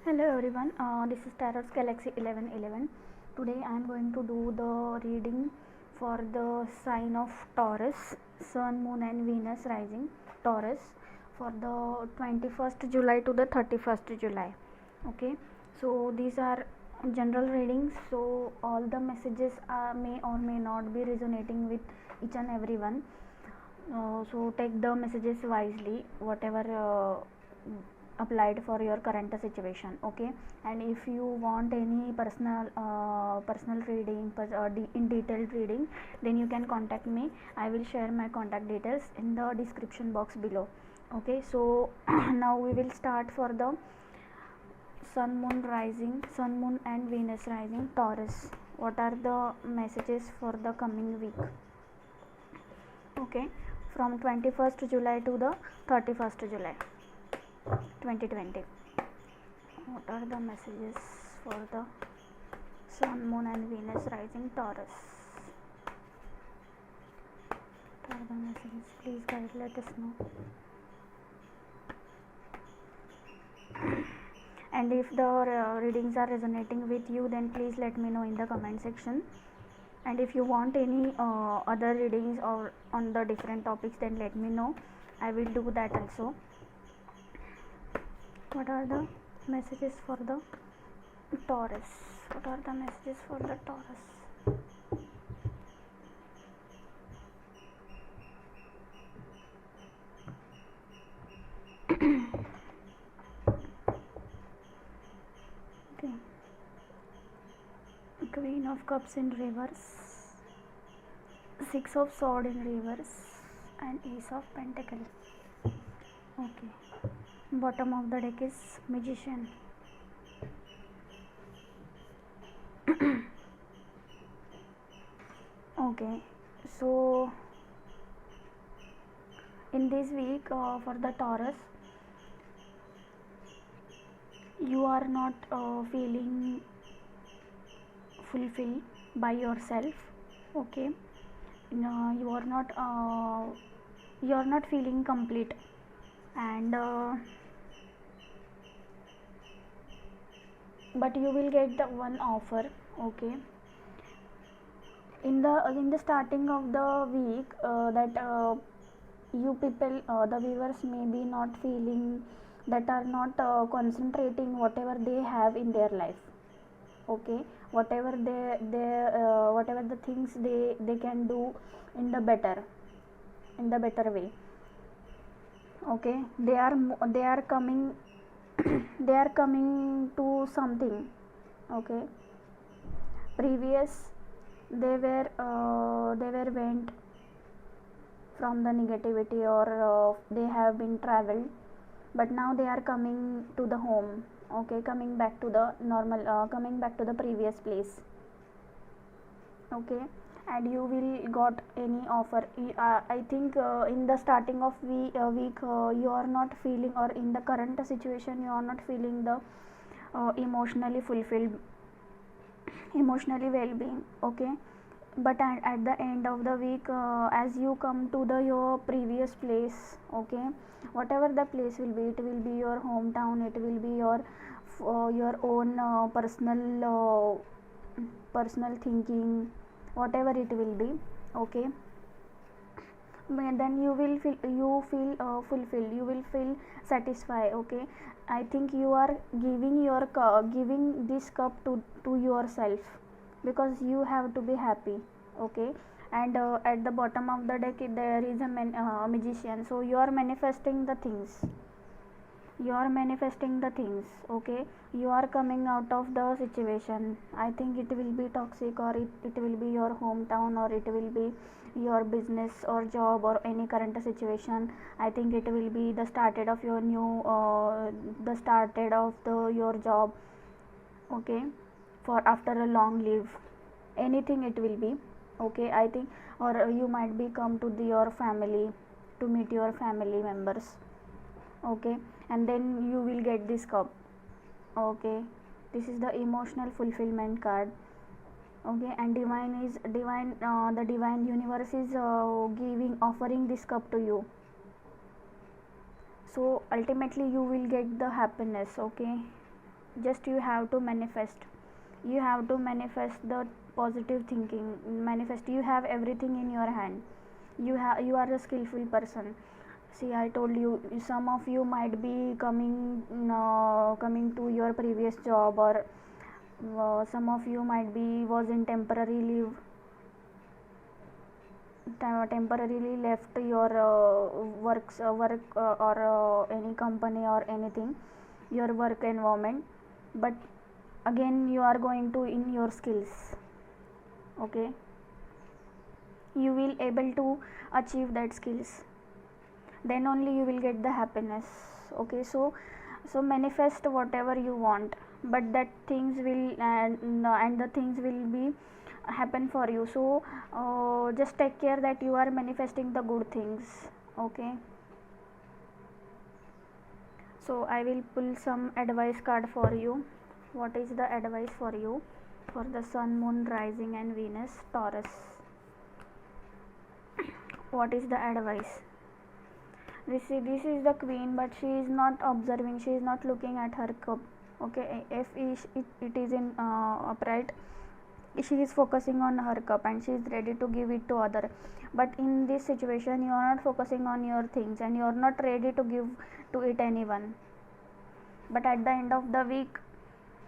Hello everyone, this is Tarot's Galaxy 1111. Today I am going to do the reading for the sign of Taurus, Sun, Moon and Venus rising Taurus for the 21st July to the 31st July. Okay, so these are general readings, so all the messages may or may not be resonating with each and everyone. So take the messages wisely, whatever applied for your current situation. Okay, and if you want any personal reading, in detailed reading, then you can contact me. I will share my contact details in the description box below. Okay, so now we will start for the sun moon and Venus rising Taurus. What are the messages for the coming week? Okay, from 21st July to the 31st July 2020. What are the messages for the sun, moon and Venus rising Taurus? What are the messages? Please guys, let us know. And if the readings are resonating with you, then please let me know in the comment section. And if you want any other readings or on the different topics, then let me know. I will do that also. What are the messages for the Taurus? What are the messages for the Taurus? Okay. Queen of Cups in reverse, Six of Swords in reverse, and Ace of Pentacles. Okay. Bottom of the deck is Magician. Okay, so in this week for the Taurus, you are not feeling fulfilled by yourself. Okay, no, you are not feeling complete, and but you will get the one offer. Okay, in the starting of the week, that you people, the viewers may be not feeling, that are not concentrating whatever they have in their life. Okay, whatever whatever the things they can do in the better way. Okay, they are coming they are coming to something. Okay, previous they were went from the negativity, or they have been traveled, but now they are coming to the home. Okay, coming back to the normal, coming back to the previous place. Okay, and you will got any offer. I think in the starting of week, you are not feeling, or in the current situation you are not feeling the emotionally fulfilled, emotionally well-being. Okay, but at the end of the week, as you come to the your previous place. Okay, whatever the place will be, it will be your hometown, it will be your own personal thinking, whatever it will be. Okay, then you feel fulfilled, you will feel satisfied. Okay, I think you are giving this cup to yourself, because you have to be happy. Okay, and at the bottom of the deck there is a magician, so you are manifesting the things, okay, you are coming out of the situation. I think it will be toxic, or it will be your hometown, or it will be your business or job, or any current situation. I think it will be the started of your new the started of your job. Okay, for after a long leave, anything it will be. Okay, I think, or you might be come to your family, to meet your family members. Okay, and then you will get this cup. Okay, this is the emotional fulfillment card. Okay, and the divine universe is offering this cup to you, so ultimately you will get the happiness. Okay, just you have to manifest. You have to manifest the positive thinking. Manifest. You have everything in your hand. You are a skillful person. See, I told you, some of you might be coming to your previous job, or some of you might be was in temporary leave, temporarily left your work or any company or anything, your work environment, but again you are going to in your skills. Okay, you will able to achieve that skills, then only you will get the happiness. Okay, so manifest whatever you want, but that things will and the things will be happen for you. So just take care that you are manifesting the good things. Okay, so I will pull some advice card for you. What is the advice for you for the sun, moon, rising and Venus, Taurus? What is the advice? This is the queen, but she is not observing, she is not looking at her cup. Okay, if it is in upright, she is focusing on her cup and she is ready to give it to other. But in this situation you are not focusing on your things and you are not ready to give to it anyone. But at the end of the week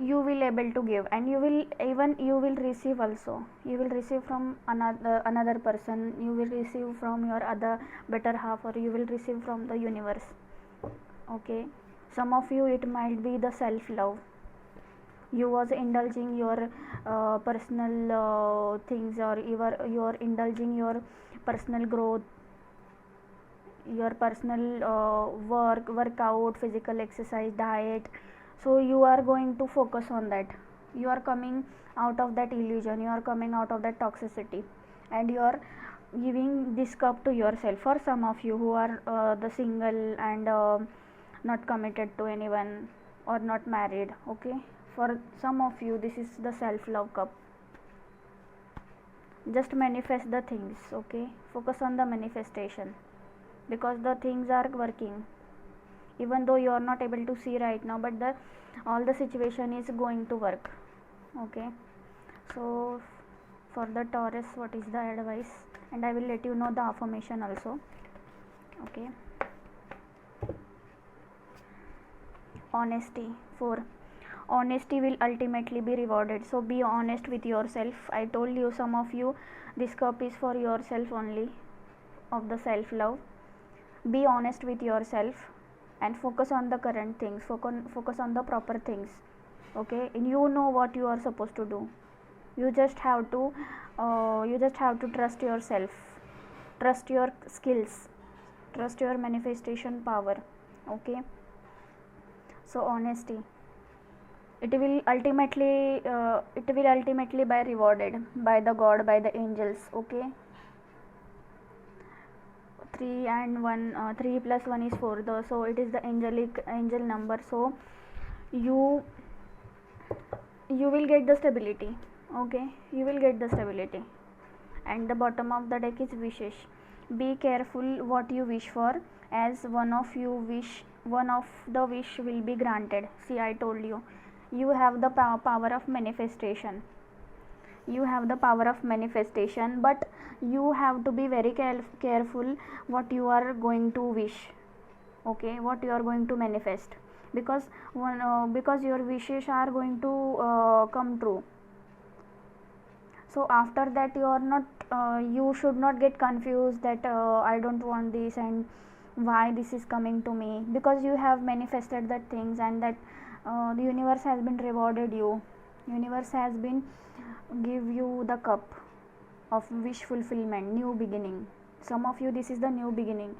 you will able to give, and you will receive also. You will receive from another person, you will receive from your other better half, or you will receive from the universe. Okay, some of you it might be the self love. You was indulging your personal things, or you are indulging your personal growth, your personal workout, physical exercise, diet. So you are going to focus on that. You are coming out of that illusion, you are coming out of that toxicity, and you are giving this cup to yourself. For some of you who are the single and not committed to anyone or not married, okay, for some of you this is the self love cup. Just manifest the things. Okay, focus on the manifestation, because the things are working, even though you are not able to see right now, but the all the situation is going to work. Okay, so for the Taurus, what is the advice? And I will let you know the affirmation also. Okay, honesty. 4, honesty will ultimately be rewarded. So be honest with yourself. I told you, some of you this cup is for yourself only, of the self love. Be honest with yourself and focus on the current things, focus on the proper things. Okay, and you know what you are supposed to do. You just have to trust yourself, trust your skills, trust your manifestation power. Okay, so honesty, it will ultimately be rewarded by the god, by the angels. Okay, 3 and 1 3 plus 1 is 4, so it is the angel number. So you will get the stability. Okay, you will get the stability. And the bottom of the deck is wishes. Be careful what you wish for, as one of the wish will be granted. See, I told you, you have the power of manifestation. You have the power of manifestation, but you have to be very careful what you are going to wish. Okay, what you are going to manifest, because because your wishes are going to come true. So after that you are not you should not get confused that I don't want this and why this is coming to me, because you have manifested that things, and that the universe has been rewarded you. Universe has been give you the cup of wish fulfillment, new beginning. Some of you this is the new beginning.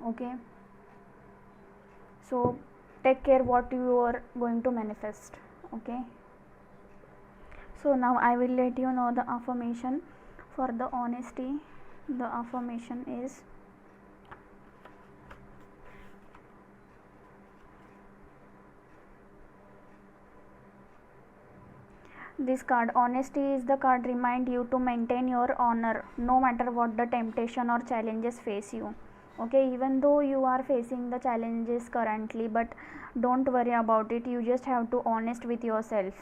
Okay, so take care what you are going to manifest. Okay, so now I will let you know the affirmation for the honesty. The affirmation is, this card, honesty is the card remind you to maintain your honor no matter what the temptation or challenges face you. Okay, even though you are facing the challenges currently, but don't worry about it. You just have to honest with yourself.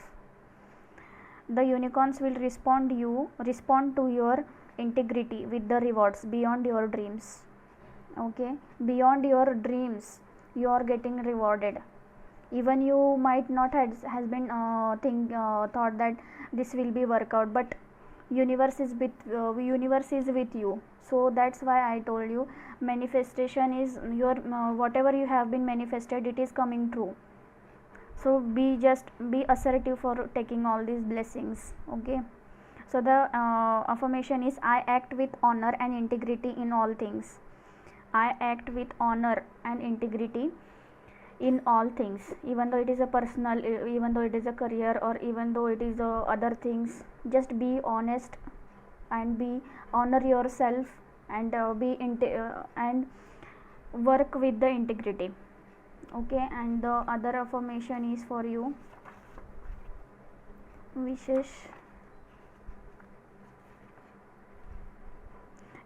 The unicorns will respond to your integrity with the rewards beyond your dreams. Okay, beyond your dreams you are getting rewarded. Even you might not has been thought that this will be workout, but universe is with you. So that's why I told you, manifestation is your whatever you have been manifested, it is coming true. So be assertive for taking all these blessings. Okay, so the affirmation is, I act with honor and integrity in all things. I act with honor and integrity in all things, even though it is a personal, even though it is a career, or even though it is other things. Just be honest and be honor yourself, and and work with the integrity. Okay, and the other affirmation is for you. Wishes.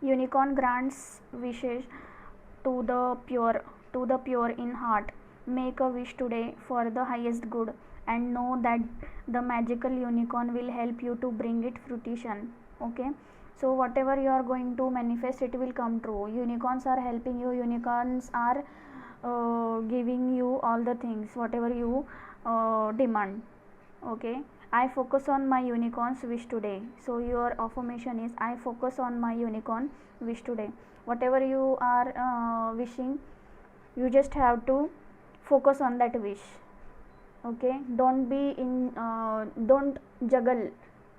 Unicorn grants wishes to the pure in heart. Make a wish today for the highest good, and know that the magical unicorn will help you to bring it fruition. Okay, so whatever you are going to manifest, it will come true. Unicorns are helping you. Unicorns are giving you all the things whatever you demand. Okay, I focus on my unicorns wish today. So your affirmation is, I focus on my unicorn wish today. Whatever you are wishing, you just have to focus on that wish. Okay, don't juggle,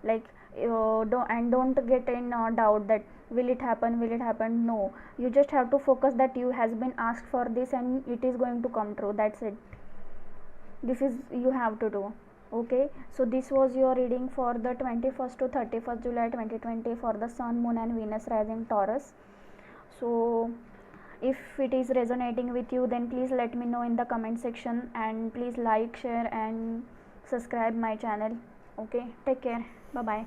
like don't get in doubt that will it happen. No, you just have to focus that you has been asked for this and it is going to come true. That's it. This is you have to do. Okay, so this was your reading for the 21st to 31st July 2020 for the Sun, Moon and Venus rising Taurus. So if it is resonating with you, then please let me know in the comment section, and please like, share and subscribe my channel. Okay, take care. Bye bye.